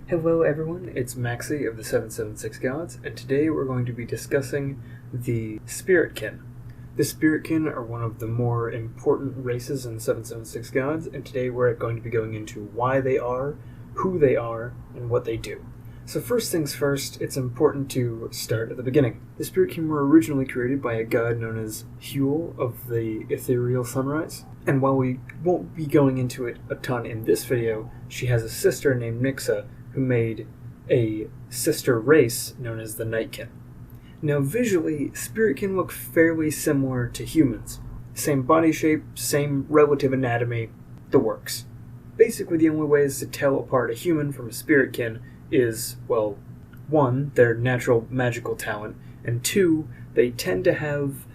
Hello everyone, it's Makse of the 776 Gods, and today we're going to be discussing the Spiritkin. The Spiritkin are one of the more important races in the 776 Gods, and today we're going to be going into why they are, who they are, and what they do. So first things first, it's important to start at the beginning. The Spiritkin were originally created by a god known as Hiuul of the Etherearl sunrise, and while we won't be going into it a ton in this video, she has a sister named Makse, who made a sister race known as the Nightkin. Now visually, Spiritkin look fairly similar to humans. Same body shape, same relative anatomy, the works. Basically the only ways to tell apart a human from a Spiritkin is, well, one, their natural magical talent, and two, they tend to have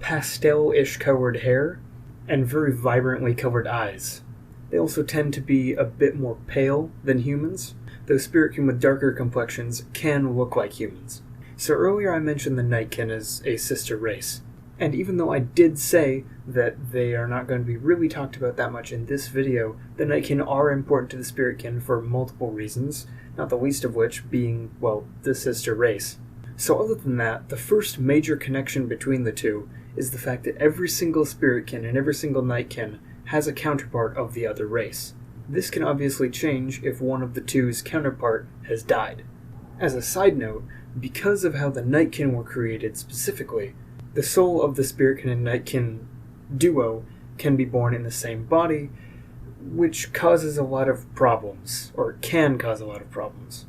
pastel-ish colored hair and very vibrantly colored eyes. They also tend to be a bit more pale than humans, though Spiritkin with darker complexions can look like humans. So earlier I mentioned the Nightkin as a sister race, and even though I did say that they are not going to be really talked about that much in this video, the Nightkin are important to the Spiritkin for multiple reasons, not the least of which being, well, the sister race. So other than that, the first major connection between the two is the fact that every single Spiritkin and every single Nightkin has a counterpart of the other race. This can obviously change if one of the two's counterpart has died. As a side note, because of how the Nightkin were created specifically, the soul of the Spiritkin and Nightkin duo can be born in the same body, which causes a lot of problems, or can cause a lot of problems.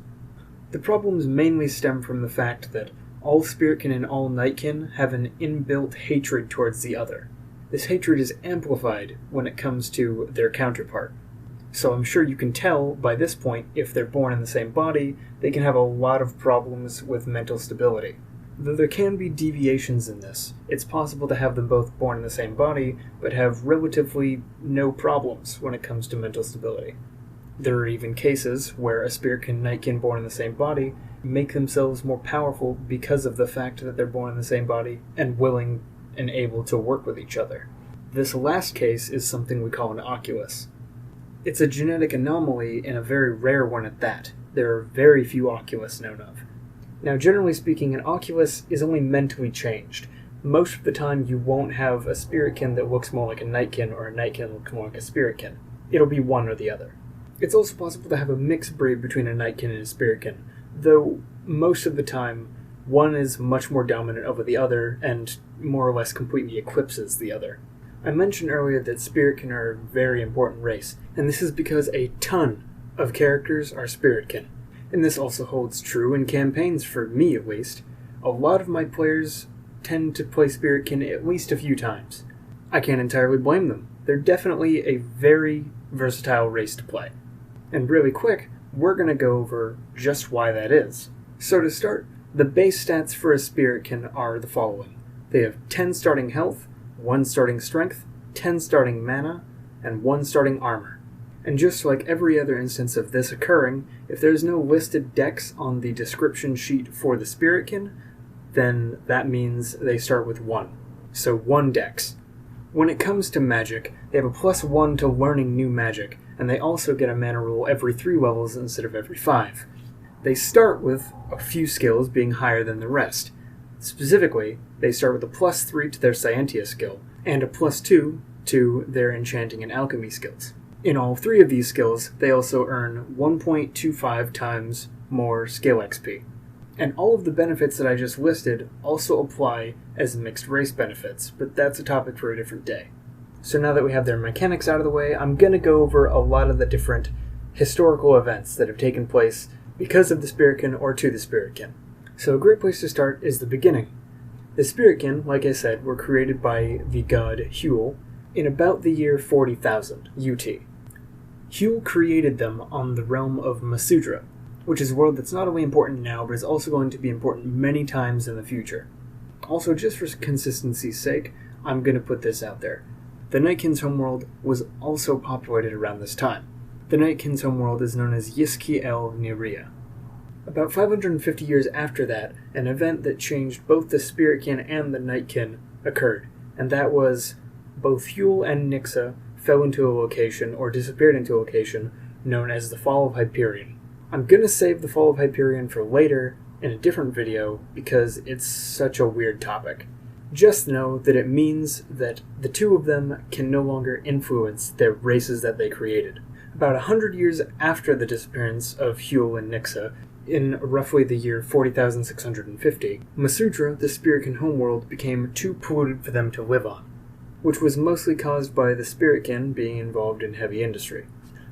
The problems mainly stem from the fact that all Spiritkin and all Nightkin have an inbuilt hatred towards the other. This hatred is amplified when it comes to their counterpart. So I'm sure you can tell by this point, if they're born in the same body, they can have a lot of problems with mental stability. Though there can be deviations in this, it's possible to have them both born in the same body, but have relatively no problems when it comes to mental stability. There are even cases where a Spiritkin and Nightkin born in the same body make themselves more powerful because of the fact that they're born in the same body and willing and able to work with each other. This last case is something we call an oculus. It's a genetic anomaly and a very rare one at that. There are very few oculus known of. Now generally speaking, an oculus is only mentally changed. Most of the time you won't have a Spiritkin that looks more like a Nightkin or a Nightkin that looks more like a Spiritkin. It'll be one or the other. It's also possible to have a mixed breed between a Nightkin and a Spiritkin, though most of the time one is much more dominant over the other and more or less completely eclipses the other. I mentioned earlier that Spiritkin are a very important race, and this is because a ton of characters are Spiritkin. And this also holds true in campaigns, for me at least. A lot of my players tend to play Spiritkin at least a few times. I can't entirely blame them. They're definitely a very versatile race to play. And really quick, we're going to go over just why that is. So to start, the base stats for a Spiritkin are the following. They have 10 starting health, 1 starting strength, 10 starting mana, and 1 starting armor. And just like every other instance of this occurring, if there's no listed dex on the description sheet for the Spiritkin, then that means they start with 1. So 1 dex. When it comes to magic, they have a +1 to learning new magic, and they also get a mana roll every 3 levels instead of every 5. They start with a few skills being higher than the rest. Specifically, they start with a +3 to their Scientia skill, and a +2 to their Enchanting and Alchemy skills. In all 3 of these skills, they also earn 1.25 times more skill XP. And all of the benefits that I just listed also apply as mixed race benefits, but that's a topic for a different day. So now that we have their mechanics out of the way, I'm going to go over a lot of the different historical events that have taken place because of the Spiritkin or to the Spiritkin. So a great place to start is the beginning. The Spiritkin, like I said, were created by the god Hiuul in about the year 40,000 UT. Hiuul created them on the realm of Masudra, which is a world that's not only important now, but is also going to be important many times in the future. Also, just for consistency's sake, I'm going to put this out there. The Nightkin's homeworld was also populated around this time. The Nightkin's homeworld is known as Yiski el Niria. About 550 years after that, an event that changed both the Spiritkin and the Nightkin occurred, and that was both Hiuul and Makse fell into a location, or disappeared into a location, known as the Fall of Hyperion. I'm going to save the fall of Hyperion for later in a different video because it's such a weird topic. Just know that it means that the two of them can no longer influence the races that they created. About 100 years after the disappearance of Hiuul and Makse, in roughly the year 40,650, Masudra, the Spiritkin homeworld, became too polluted for them to live on, which was mostly caused by the Spiritkin being involved in heavy industry.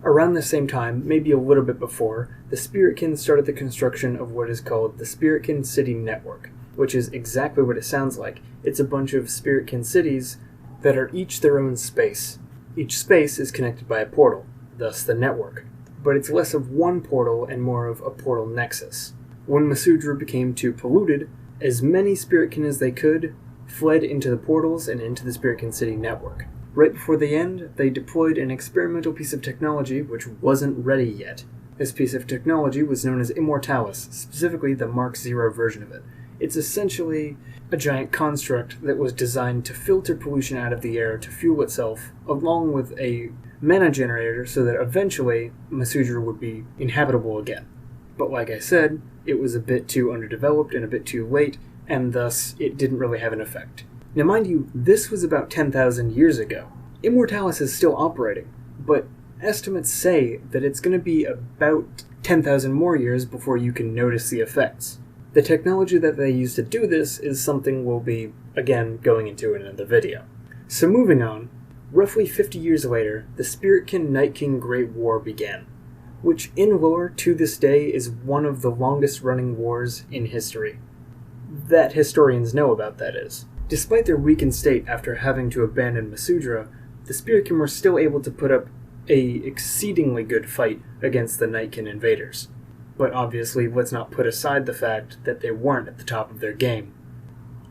Around the same time, maybe a little bit before, the Spiritkin started the construction of what is called the Spiritkin City Network, which is exactly what it sounds like. It's a bunch of Spiritkin cities that are each their own space. Each space is connected by a portal, thus the network. But it's less of one portal and more of a portal nexus. When Masudra became too polluted, as many Spiritkin as they could fled into the portals and into the Spiritkin City Network. Right before the end, they deployed an experimental piece of technology which wasn't ready yet. This piece of technology was known as Immortalis, specifically the Mark 0 version of it. It's essentially a giant construct that was designed to filter pollution out of the air to fuel itself, along with a mana generator so that eventually Masudra would be inhabitable again. But like I said, it was a bit too underdeveloped and a bit too late, and thus it didn't really have an effect. Now mind you, this was about 10,000 years ago. Immortalis is still operating, but estimates say that it's going to be about 10,000 more years before you can notice the effects. The technology that they use to do this is something we'll be, again, going into in another video. So moving on, roughly 50 years later, the Spiritkin Night King Great War began, which in lore to this day is one of the longest running wars in history. That historians know about, that is. Despite their weakened state after having to abandon Masudra, the Spiritkin were still able to put up an exceedingly good fight against the Nightkin invaders. But obviously, let's not put aside the fact that they weren't at the top of their game.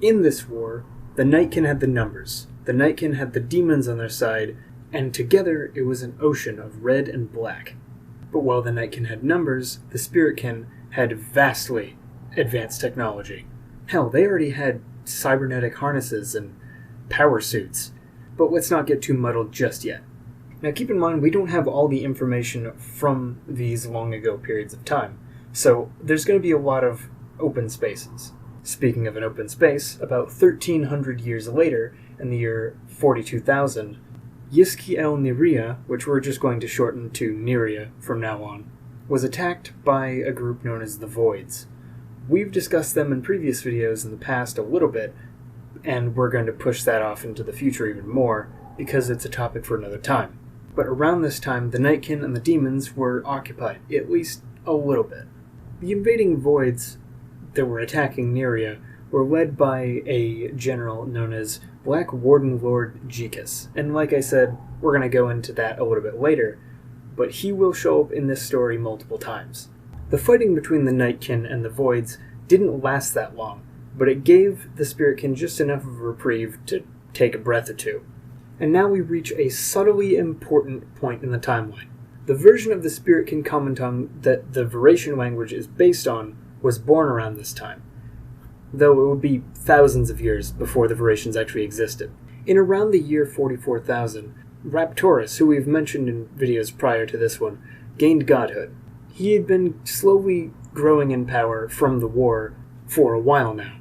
In this war, the Nightkin had the numbers, the Nightkin had the demons on their side, and together it was an ocean of red and black. But while the Nightkin had numbers, the Spiritkin had vastly advanced technology. Hell, they already had cybernetic harnesses and power suits. But let's not get too muddled just yet. Now keep in mind, we don't have all the information from these long ago periods of time, so there's going to be a lot of open spaces. Speaking of an open space, about 1,300 years later, in the year 42,000, Yiski-el Niria, which we're just going to shorten to Niria from now on, was attacked by a group known as the Voids. We've discussed them in previous videos in the past a little bit, and we're going to push that off into the future even more, because it's a topic for another time. But around this time, the Nightkin and the demons were occupied, at least a little bit. The invading Voids that were attacking Niria were led by a general known as Black Warden Lord Jikas, and like I said, we're going to go into that a little bit later, but he will show up in this story multiple times. The fighting between the Nightkin and the Voids didn't last that long, but it gave the Spiritkin just enough of a reprieve to take a breath or two. And now we reach a subtly important point in the timeline. The version of the Spiritkin common tongue that the Varation language is based on was born around this time, though it would be thousands of years before the Varations actually existed. In around the year 44,000, Raptoris, who we've mentioned in videos prior to this one, gained godhood. He had been slowly growing in power from the war for a while now,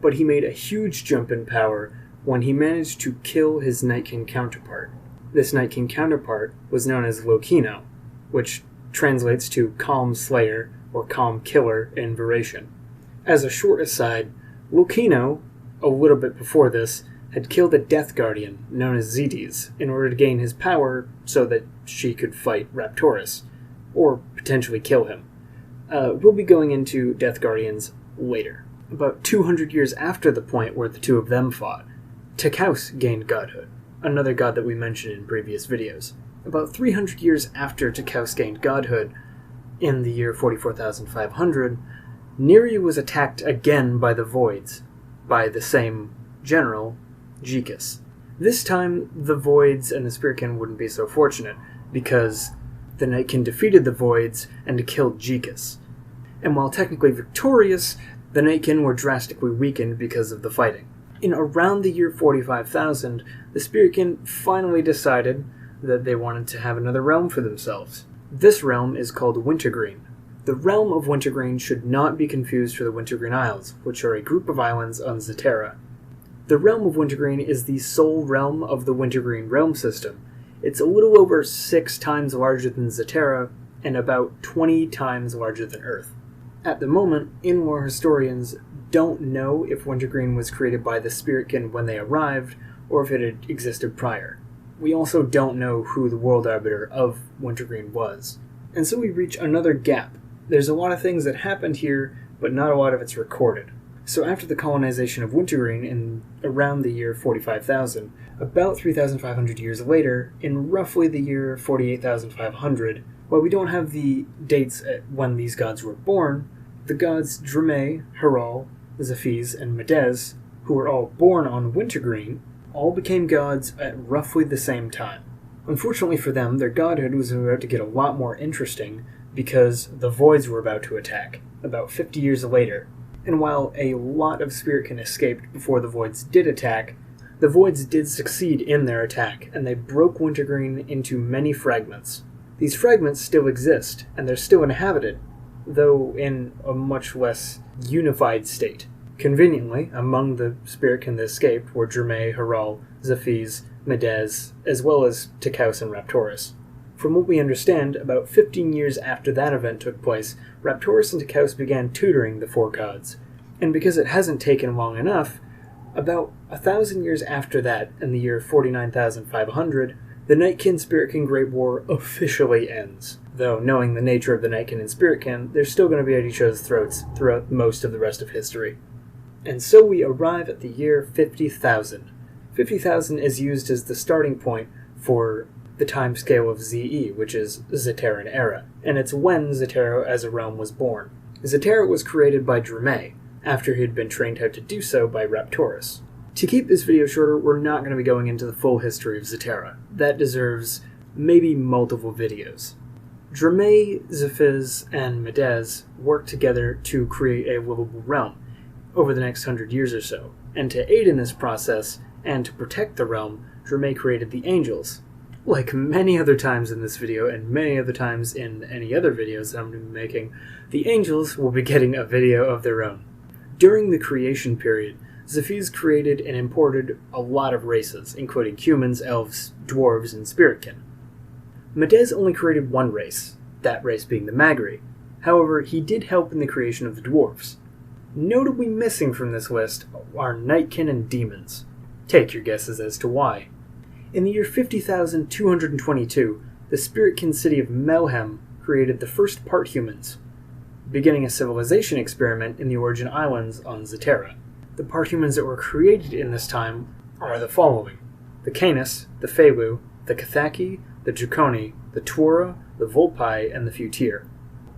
but he made a huge jump in power when he managed to kill his Nightkin counterpart. This Nightkin counterpart was known as Lokino, which translates to Calm Slayer or Calm Killer in Varation. As a short aside, Lokino, a little bit before this, had killed a Death Guardian known as Zetes in order to gain his power so that she could fight Raptoris, or potentially kill him. We'll be going into Death Guardians later. About 200 years after the point where the two of them fought, Tekaus gained godhood, another god that we mentioned in previous videos. About 300 years after Tekaus gained godhood, in the year 44,500, Niria was attacked again by the Voids, by the same general, Jikas. This time, the Voids and the Spiritkin wouldn't be so fortunate, because the Nightkin defeated the Voids and killed Jikas. And while technically victorious, the Nightkin were drastically weakened because of the fighting. In around the year 45,000, the Spiritkin finally decided that they wanted to have another realm for themselves. This realm is called Wintergreen. The realm of Wintergreen should not be confused for the Wintergreen Isles, which are a group of islands on Zetera. The realm of Wintergreen is the sole realm of the Wintergreen realm system. It's a little over 6 times larger than Zetera, and about 20 times larger than Earth. At the moment, in-lore historians don't know if Wintergreen was created by the Spiritkin when they arrived, or if it had existed prior. We also don't know who the world arbiter of Wintergreen was. And so we reach another gap. There's a lot of things that happened here, but not a lot of it's recorded. So after the colonization of Wintergreen in around the year 45,000, about 3,500 years later, in roughly the year 48,500, while we don't have the dates at when these gods were born, the gods Drame, Hiuul, Zephes, and Medez, who were all born on Wintergreen, all became gods at roughly the same time. Unfortunately for them, their godhood was about to get a lot more interesting because the Voids were about to attack, about 50 years later. And while a lot of Spiritkin escaped before the Voids did attack, the Voids did succeed in their attack, and they broke Wintergreen into many fragments. These fragments still exist, and they're still inhabited, though in a much less unified state. Conveniently, among the Spiritkin that escaped were Drame, Hiuul, Zephes, Medez, as well as Takaus and Raptorus. From what we understand, about 15 years after that event took place, Raptorus and Takaus began tutoring the 4 gods. And because it hasn't taken long enough, about 1,000 years after that, in the year 49,500, the Nightkin Spiritkin Great War officially ends. Though, knowing the nature of the Nightkin and Spiritkin, they're still going to be at each other's throats throughout most of the rest of history. And so we arrive at the year 50,000. 50,000 is used as the starting point for the time scale of ZE, which is Zeteran era, and it's when Zetera as a realm was born. Zetera was created by Drame, after he had been trained how to do so by Raptorus. To keep this video shorter, we're not going to be going into the full history of Zetera. That deserves maybe multiple videos. Drame, Zephes, and Medez worked together to create a livable realm over the next 100 years or so, and to aid in this process, and to protect the realm, Drame created the Angels. Like many other times in this video, and many other times in any other videos that I'm going to be making, the Angels will be getting a video of their own. During the creation period, Zephes created and imported a lot of races, including humans, elves, dwarves, and Spiritkin. Medez only created one race, that race being the Magri. However, he did help in the creation of the dwarves. Notably missing from this list are Nightkin and Demons. Take your guesses as to why. In the year 50,222, the Spiritkin city of Melhem created the first part humans, beginning a civilization experiment in the Origin Islands on Zetera. The part humans that were created in this time are the following: the Canis, the Felu, the Cathaki, the Draconi, the Twora, the Volpi, and the Futir.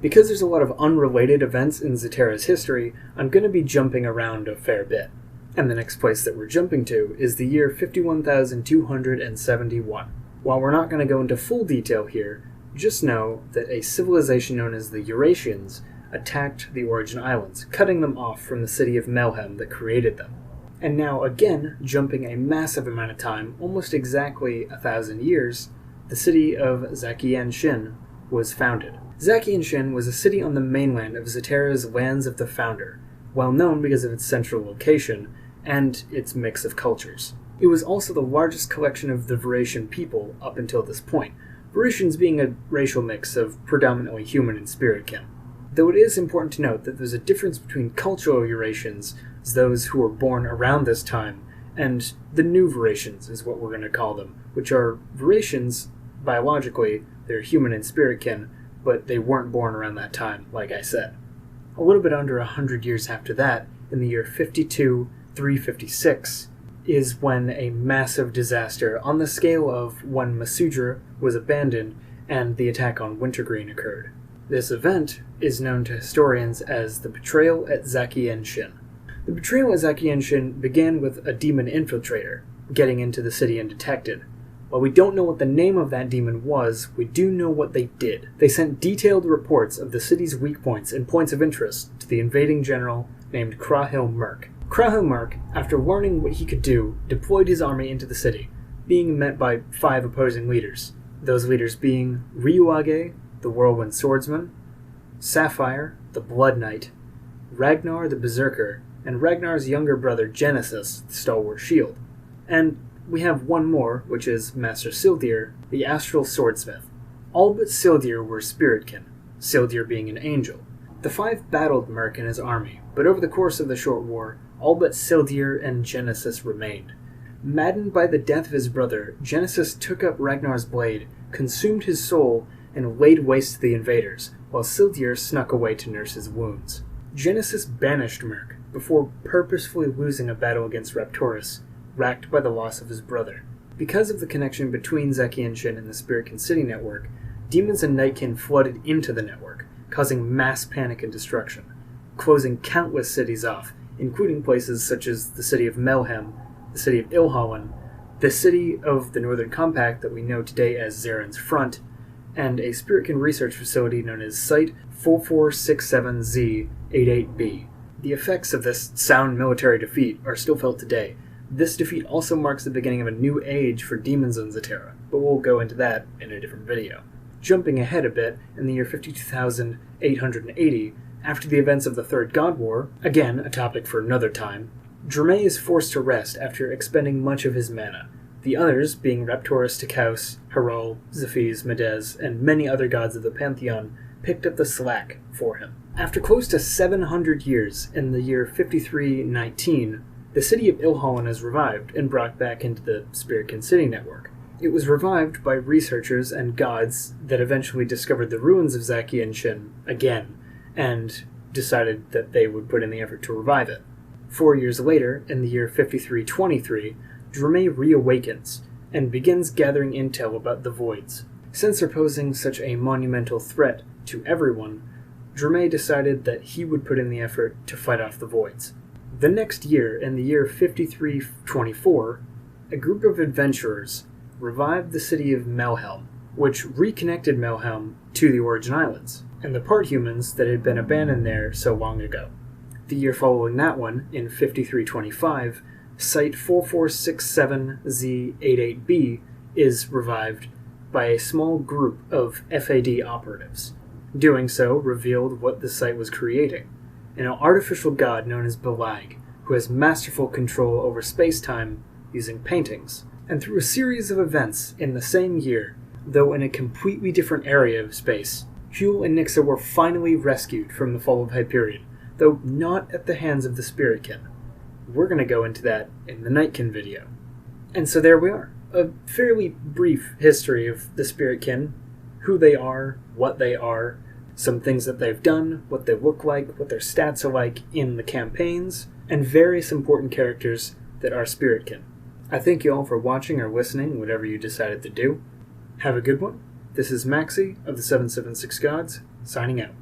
Because there's a lot of unrelated events in Zetera's history, I'm going to be jumping around a fair bit. And the next place that we're jumping to is the year 51,271. While we're not going to go into full detail here, just know that a civilization known as the Eurasians attacked the Origin Islands, cutting them off from the city of Melhem that created them. And now, again, jumping a massive amount of time, almost exactly 1,000 years, the city of Zakian-Shin was founded. Zakian-Shin was a city on the mainland of Zetera's Lands of the Founder, well known because of its central location and its mix of cultures. It was also the largest collection of the Vauratian people up until this point, Vauratians being a racial mix of predominantly human and Spiritkin. Though it is important to note that there's a difference between cultural Eurasians, as those who were born around this time, and the new Vauratians is what we're going to call them, which are Vauratians, biologically, they're human and Spiritkin, but they weren't born around that time, like I said. A little bit under 100 years after that, in the year 52,356, is when a massive disaster on the scale of when Masudra was abandoned and the attack on Wintergreen occurred. This event is known to historians as the Betrayal at Zakian-Shin. The Betrayal at Zakian-Shin began with a demon infiltrator getting into the city undetected. While we don't know what the name of that demon was, we do know what they did. They sent detailed reports of the city's weak points and points of interest to the invading general named Krahil Merk. Krahil Merk, after learning what he could do, deployed his army into the city, being met by 5 opposing leaders. Those leaders being Ryuage, the Whirlwind Swordsman, Sapphire, the Blood Knight, Ragnar the Berserker, and Ragnar's younger brother Genesis, the Stalwart Shield. And we have one more, which is Master Sildir, the Astral Swordsmith. All but Sildir were Spiritkin, Sildir being an angel. The five battled Merc and his army, but over the course of the short war, all but Sildir and Genesis remained. Maddened by the death of his brother, Genesis took up Ragnar's blade, consumed his soul, and laid waste to the invaders, while Sildir snuck away to nurse his wounds. Genesis banished Merc, before purposefully losing a battle against Raptoris, racked by the loss of his brother. Because of the connection between Zakianshin and the Spiritkin City network, demons and Nightkin flooded into the network, causing mass panic and destruction, closing countless cities off, including places such as the city of Melhem, the city of Ilhallen, the city of the Northern Compact that we know today as Zaren's Front, and a Spiritkin research facility known as Site 4467Z88B. The effects of this sound military defeat are still felt today. This defeat also marks the beginning of a new age for demons on Zaterra, but we'll go into that in a different video. Jumping ahead a bit, in the year 52,880, after the events of the Third God War, again a topic for another time, Dromé is forced to rest after expending much of his mana, the others being Raptoris, Takaus, Hiuul, Zephes, Medez, and many other gods of the Pantheon picked up the slack for him. After close to 700 years, in the year 5319, the city of Ilhallen is revived and brought back into the Spiritkin City network. It was revived by researchers and gods that eventually discovered the ruins of Zakianshin again, and decided that they would put in the effort to revive it. 4 years later, in the year 5323, Dromé reawakens and begins gathering intel about the Voids. Since they're posing such a monumental threat to everyone, Dromé decided that he would put in the effort to fight off the Voids. The next year, in the year 5324, a group of adventurers revived the city of Melhelm, which reconnected Melhelm to the Origin Islands, and the part humans that had been abandoned there so long ago. The year following that one, in 5325, Site 4467Z88B is revived by a small group of FAD operatives. Doing so revealed what the site was creating, an artificial god known as Belag, who has masterful control over space-time using paintings. And through a series of events in the same year, though in a completely different area of space, Hiuul and Nixa were finally rescued from the fall of Hyperion, though not at the hands of the Spiritkin. We're going to go into that in the Nightkin video. And so there we are. A fairly brief history of the Spiritkin, who they are, what they are, some things that they've done, what they look like, what their stats are like in the campaigns, and various important characters that are Spiritkin. I thank you all for watching or listening, whatever you decided to do. Have a good one. This is Makse of the 776 Gods, signing out.